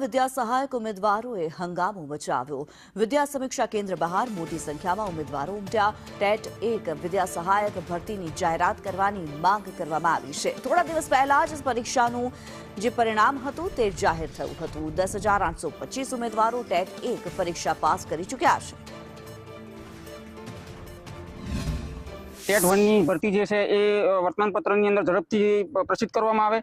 विद्या सहायक उम्मीदवारों हंगामो मचाव्यो। विद्या समीक्षा केन्द्र बहार मोटी संख्या में उम्मीदवारों उमट्या। टेट 1 विद्या सहायक भर्तीनी जाहेरात करवानी मांग करवामां आवी छे। थोड़ा दिवस पहला ज परीक्षानुं जे परिणाम हतुं ते जाहिर थयुं हतुं। 10,825 उम्मीदवारों टेट 1 परीक्षा पास करी चूक्या छे। टेट 1 ની ભરતી જે છે એ વર્તમાનપત્રની અંદર ઝડપથી પ્રસિદ્ધ કરવામાં આવે,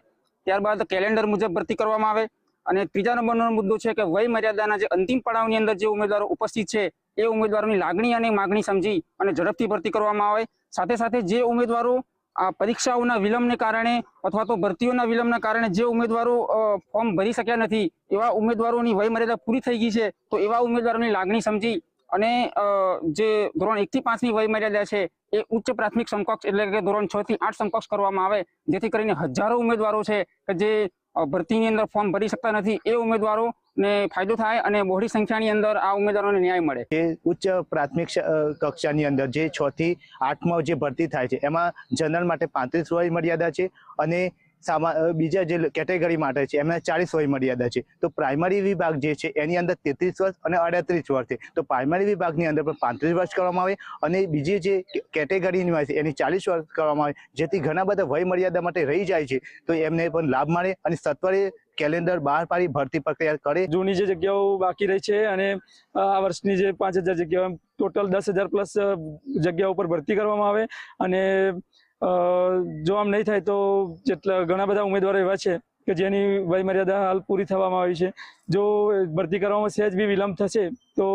ત્યારબાદ કેલેન્ડર મુજબ ભરતી કરવામાં આવે અને ત્રીજા નંબરનો મુદ્દો છે કે વય મર્યાદાના જે અંતિમ પડાવની અંદર જે ઉમેદવારો ઉપસ્થિત છે એ ઉમેદવારોની લાગણી અને માગણી સમજી અને ઝડપથી ભરતી કરવામાં આવે। સાથે સાથે જે ઉમેદવારો આ પરીક્ષાઓના વિલંબને કારણે અથવા તો ભરતીઓના વિલંબના કારણે જે ઉમેદવારો ફોર્મ ભરી શક્યા નથી એવા ઉમેદવારોની વય મર્યાદા પૂરી થઈ ગઈ છે તો એવા ઉમેદવારોની લાગણી સમજી અને જે ધોરણ 1 થી 5 ની વય મર્યાદા છે એ ઉચ્ચ પ્રાથમિક સમકક્ષ એટલે કે ધોરણ 6 થી 8 સમકક્ષ કરવામાં આવે, જેથી કરીને હજારો ઉમેદવારો છે કે જે ભરતીની અંદર ફોર્મ ભરી શકતા નથી એ ઉમેદવારોને ફાયદો થાય અને બહોળી સંખ્યાની અંદર આ ઉમેદવારોને ન્યાય મળે। જે ઉચ્ચ પ્રાથમિક કક્ષાની અંદર જે 6 થી 8માં જે ભરતી થાય છે એમાં જનરલ માટે 35 વય મર્યાદા છે અને બીજા જે કેટેગરી માટે છે એમને 40 વય મર્યાદા છે। તો પ્રાઇમરી વિભાગ જે છે એની અંદર 33 વર્ષ અને 38 વર્ષ છે, તો પ્રાઇમરી વિભાગની અંદર પણ 35 વર્ષ કરવામાં આવે અને બીજી જે કેટેગરીની હોય છે એની 40 વર્ષ કરવામાં આવે, જેથી ઘણા બધા વય મર્યાદા માટે રહી જાય છે તો એમને પણ લાભ મળે અને સત્વરે કેલેન્ડર બહાર પાડી ભરતી પ્રક્રિયા કરે। જૂની જે જગ્યાઓ બાકી રહી છે અને આ વર્ષની જે 5,000 જગ્યાઓ ટોટલ 10,000 પ્લસ જગ્યાઓ પર ભરતી કરવામાં આવે અને જો આમ નહીં થાય તો જેટલા ઘણા બધા ઉમેદવારો એવા છે કે જેની વય મર્યાદા હાલ પૂરી થવામાં આવી છે। જો ભરતી કરવામાં સહેજ બી વિલંબ થશે તો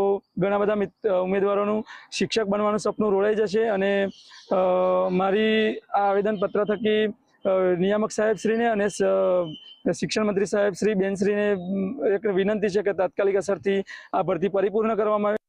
ઘણા બધા ઉમેદવારોનું શિક્ષક બનવાનું સપનું રોળાઈ જશે અને મારી આ આવેદનપત્ર થકી નિયામક સાહેબશ્રીને અને શિક્ષણ મંત્રી સાહેબશ્રી બેનશ્રીને એક વિનંતી છે કે તાત્કાલિક અસરથી આ ભરતી પરિપૂર્ણ કરવામાં આવે।